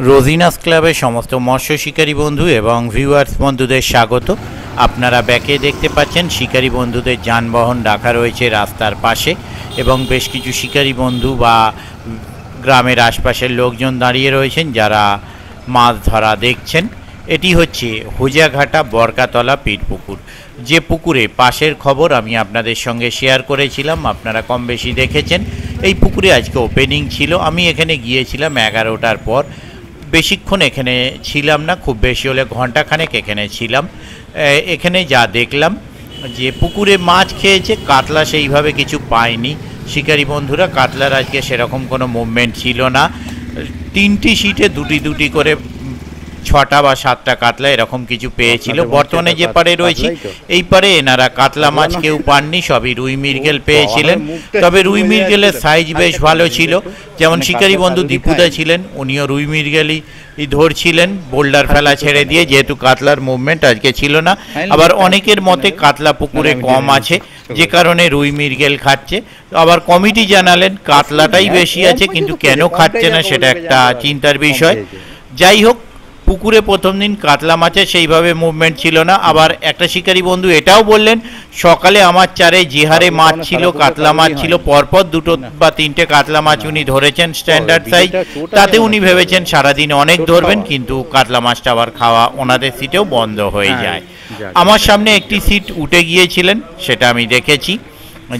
রোজিনাস ক্লাবের সমস্ত মৎস্য শিকারী বন্ধু এবং ভিউয়ার্স বন্ধুদের স্বাগত। আপনারা ব্যাকে দেখতে পাচ্ছেন শিকারী বন্ধুদের যানবাহন রাখা রয়েছে রাস্তার পাশে এবং বেশ কিছু শিকারী বন্ধু বা গ্রামের আশপাশের লোকজন দাঁড়িয়ে রয়েছেন যারা মাছ ধরা দেখছেন। এটি হচ্ছে হোজাঘাটা বরকাতলা পীরপুকুর, যে পুকুরে পাশের খবর আমি আপনাদের সঙ্গে শেয়ার করেছিলাম, আপনারা কম বেশি দেখেছেন। এই পুকুরে আজকে ওপেনিং ছিল, আমি এখানে গিয়েছিলাম 11টার পর। বেশিক্ষণ এখানে ছিলাম না, খুব বেশি হলে ঘন্টাখানেক এখানে ছিলাম। এখানে যা দেখলাম যে পুকুরে মাছ খেয়েছে, কাতলা সেইভাবে কিছু পায়নি শিকারী বন্ধুরা। কাতলার আজকে সেরকম কোনো মুভমেন্ট ছিল না। 3টি সিটে দুটি করে 6টা বা 7টা কাতলা এরকম কিছু পেয়েছিল। বর্তমানে যে পারে রয়েছি এই পারে এনারা কাতলা মাছ কেউ পাননি, সবই রুই মৃগেল পেয়েছিলেন। তবে রুই মৃগেলের সাইজ বেশ ভালো ছিল। যেমন শিকারী বন্ধু দীপুদা ছিলেন, উনিও রুই মৃগেলই ধরছিলেন বোল্ডার ফেলা ছেড়ে দিয়ে, যেহেতু কাতলার মুভমেন্ট আজকে ছিল না। আবার অনেকের মতে কাতলা পুকুরে কম আছে যে কারণে রুই মৃগেল খাচ্ছে। আবার কমিটি জানালেন কাতলাটাই বেশি আছে, কিন্তু কেন খাচ্ছে না সেটা একটা চিন্তার বিষয়। যাই হোক, পুকুরে প্রথম দিন কাতলা মাছের সেইভাবে মুভমেন্ট ছিল না। আবার একটা শিকারী বন্ধু এটাও বললেন, সকালে আমার চারে যে হারে মাছ ছিল, কাতলা মাছ ছিল, পরপর 2 বা 3টে কাতলা মাছ উনি ধরেছেন স্ট্যান্ডার্ড সাইজ। তাতে উনি ভেবেছেন সারাদিন অনেক ধরবেন, কিন্তু কাতলা মাছটা আবার খাওয়া ওনাদের সিটেও বন্ধ হয়ে যায়। আমার সামনে একটি সিট উঠে গিয়েছিলেন, সেটা আমি দেখেছি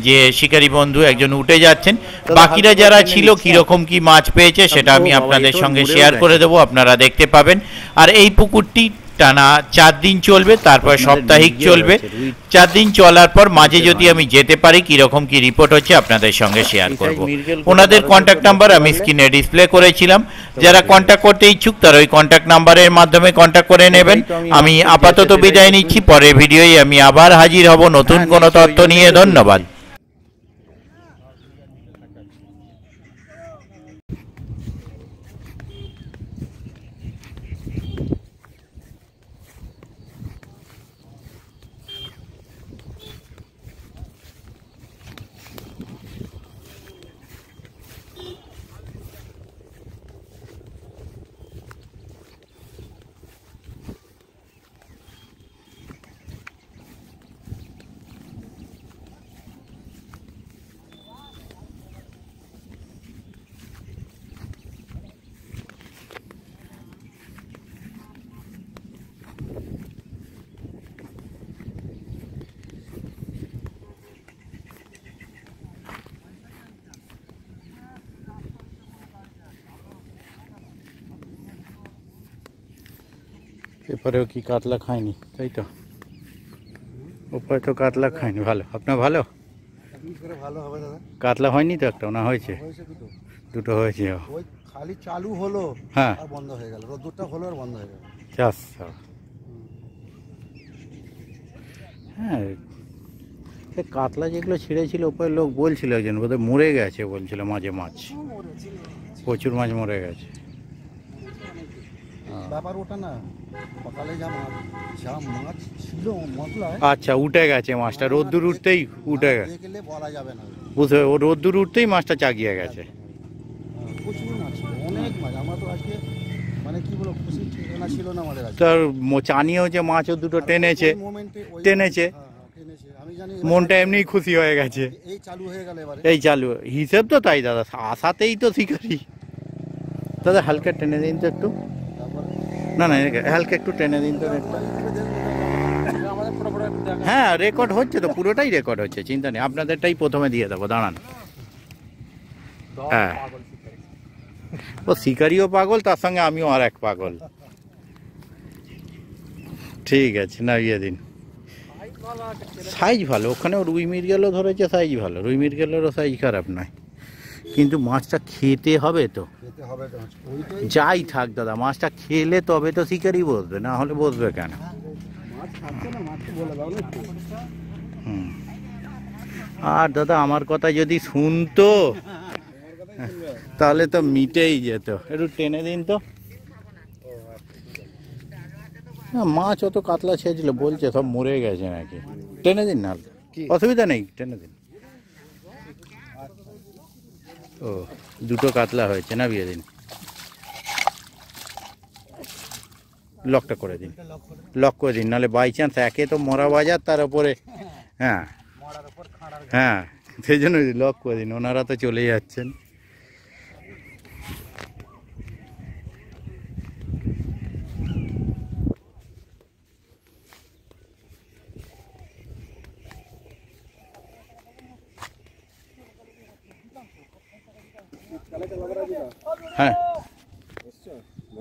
যে শিকারী বন্ধু একজন উঠে যাচ্ছেন। বাকিরা যারা ছিল কীরকম কি মাছ পেয়েছে সেটা আমি আপনাদের সঙ্গে শেয়ার করে দেবো, আপনারা দেখতে পাবেন। আর এই পুকুরটি টানা 4 দিন চলবে, তারপর সাপ্তাহিক চলবে। 4 দিন চলার পর মাঝে যদি আমি যেতে পারি কীরকম কি রিপোর্ট হচ্ছে আপনাদের সঙ্গে শেয়ার করব। ওনাদের কন্ট্যাক্ট নাম্বার আমি স্ক্রিনে ডিসপ্লে করেছিলাম, যারা কন্ট্যাক্ট করতে ইচ্ছুক তারা ওই কন্ট্যাক্ট নাম্বারের মাধ্যমে কন্ট্যাক্ট করে নেবেন। আমি আপাতত বিদায় নিচ্ছি, পরের ভিডিওয় আমি আবার হাজির হব নতুন কোনো তথ্য নিয়ে। ধন্যবাদ। এরপরেও কি কাতলা খায়নি, তাই তো? ওপরে তো কাতলা খায়নি। ভালো, আপনার ভালো কাতলা হয়নি তো? একটা না হয়েছে, দুটো হয়েছে। ওই খালি চালু হলো, হ্যাঁ, আর বন্ধ হয়ে গেল। রোদ্দুরটা হলো আর বন্ধ হয়ে গেল। হ্যাঁ, কাতলা যেগুলো ছেড়েছিল ওপরে লোক বলছিল একজন বোধহয় মরে গেছে, বলছিল মাঝে মাছ, প্রচুর মাছ মরে গেছে। ব্যাপার ওটা না, সকালে যা মাছ ছিল মশলায়, আচ্ছা, উঠে গেছে মাছটা, রোদ্দুর উঠতেই উঠে গেছে, বলা যাবে না। বুঝতে, ও রোদ্দুর উঠতেই মাছটা চাগিয়ে গেছে। প্রচুর মাছ ছিল, অনেক মাছ। আমরা তো আজকে মানে কি বলবো, খুশি ঠিকানা ছিল না আমাদের। তার চানিয়েও যে মাছও দুটো টেনেছে, মনটা এমনি খুশি হয়ে গেছে। এই চালু হয়ে গেল এবারে, এই চালু হিসেব তো তাই দাদা, আসাতেই তো শিকারি। দাদা হালকা টেনে দিন তো একটু, না না হালকা একটু টেনে দিন তো নেটটা। হ্যাঁ, রেকর্ড হচ্ছে তো, পুরোটাই রেকর্ড হচ্ছে, চিন্তা নেই। আপনাদেরটাই প্রথমে দিয়ে দেবো, দাঁড়ান। হ্যাঁ, ও শিকারিও পাগল, তার সঙ্গে আমিও আর এক পাগল। ঠিক আছে, না ইয়ে দিন। সাইজ ভালো, ওখানেও রুই মৃগেলও ধরেছে, সাইজ ভালো। রুই মৃগেলেরও সাইজ খারাপ নয়, কিন্তু মাছটা খেতে হবে তো। যাই থাক দাদা, মাছটা খেলে তবে তো শিকারি বসবে, না হলে বসবে কেন? আর দাদা আমার কথা যদি শুনতো তাহলে তো মিটেই যেত। একটু টেনে দিন তো। মাছ অত কাতলা ছেড়েছিল, বলছে সব মরে গেছে নাকি। টেনে দিন না, অসুবিধা নেই, টেনে দিন। ও, দুটো কাতলা হয়েছে না বিয়ে দিন। লকটা করে দিন, লক করে দিন, নাহলে বাই চান্স একে তো মরা বাজার, তার উপরে হ্যাঁ হ্যাঁ সেই জন্য লক করে দিন, ওনারা তো চলে যাচ্ছেন। হ্যাঁ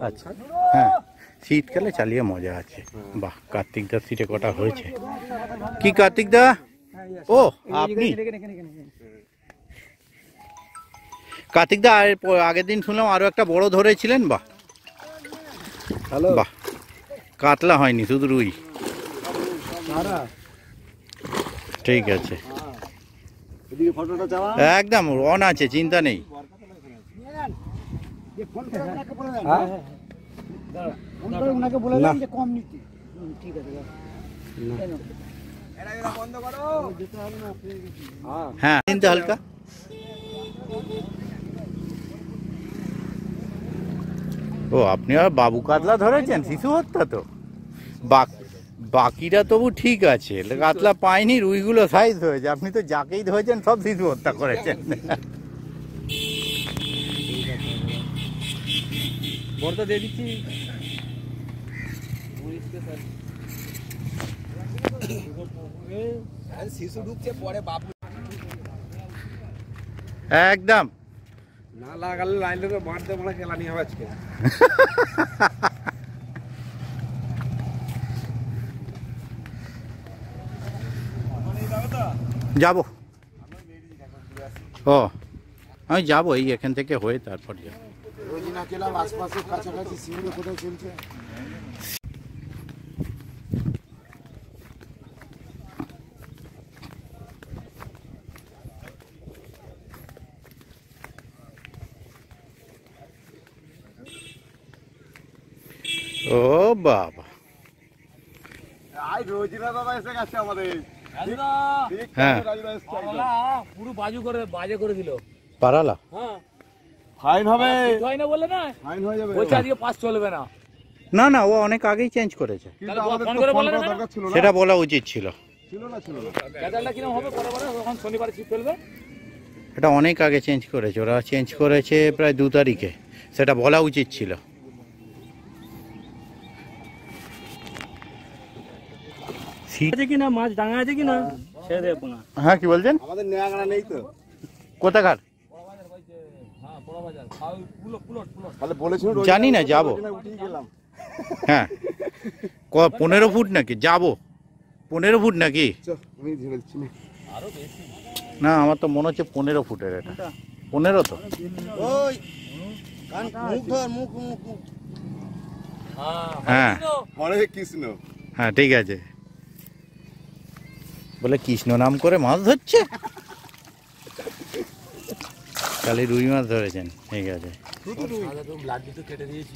আচ্ছা, হ্যাঁ শীতকালে চালিয়ে মজা আছে। বাহ, কার্তিক দার সিটে কটা হয়েছে কি? কার্তিক দা, ও আপনি কার্তিক দা, আগের দিন শুনলাম আরো একটা বড় ধরেছিলেন। বাহ বাহ, কাতলা হয়নি, শুধু রুই। ঠিক আছে, একদম অন আছে, চিন্তা নেই। হ্যাঁ চিন্তা হালকা। ও আপনি আর বাবু কাতলা ধরেছেন, শিশু হত্যা তো। বাকিরা তবু ঠিক আছে, কাতলা পায়নি, রুইগুলো সাইজ হয়েছে। আপনি তো যাকেই ধরেছেন সব শিশু হত্যা করেছেন। বড়টা দিয়ে দিচ্ছি। শিশু ঢুকছে পরে বাবু একদম না লাগালে লাইন লোকে মারতে মারা খেলানি হবে আজকে। যাবো, ও আমি যাবো, এই এখান থেকে হয়ে তারপর যাবো। রোজিনা ক্লাব আশপাশে কাছাকাছি সিঙ্গুরে কোথায় চলছে? ও বাবা, রোজিনা দাদা এসে গেছে আমাদের। হ্যাঁ পুরো বাজে করে দিল পারালা। হ্যাঁ ফাইন হবে, হয় না বলে না, ফাইন হয়ে যাবে। বলছে আজকে পাস চলবে না। না না, ও অনেক আগেই চেঞ্জ করেছে, কিন্তু আমাদের ফোন তো করে ফোন বলে করা না? দরকার ছিল না। সেটা বলা উচিত ছিল। ছিল না। ক্যাটালটা কিরকম হবে পরে তখন শনিবার ছিপ ফেলবে। এটা অনেক আগে চেঞ্জ করেছে, ওরা চেঞ্জ করেছে প্রায় 2 তারিখে, সেটা বলা উচিত ছিল। আছে কিনা মাছ ডাঙা আছে কিনা ছেড়ে দেব না। হ্যাঁ কি বলছেন? আমাদের নেয়াগানা নেই তো। কোথাকার হ্যাঁ বড় বাজার খাও পুলট তাহলে বলেছিল জানি না, যাবো। উঠেই গেলাম। হ্যাঁ 15 ফুট নাকি? যাবো 15 ফুট নাকি? আমি ধরেছি না। আরো বেশি না আমার তো মনে হচ্ছে 15 ফুটের। এটা 15 তো। ওই কান মুখ ধর, মুখ। হ্যাঁ হরে কৃষ্ণ। হ্যাঁ ঠিক আছে, বলে কৃষ্ণ নাম করে মাছ ধরছে। তাহলে রুই মাছ ধরেছেন, ঠিক আছে। লাড্ডু তো কেটে দিয়েছি।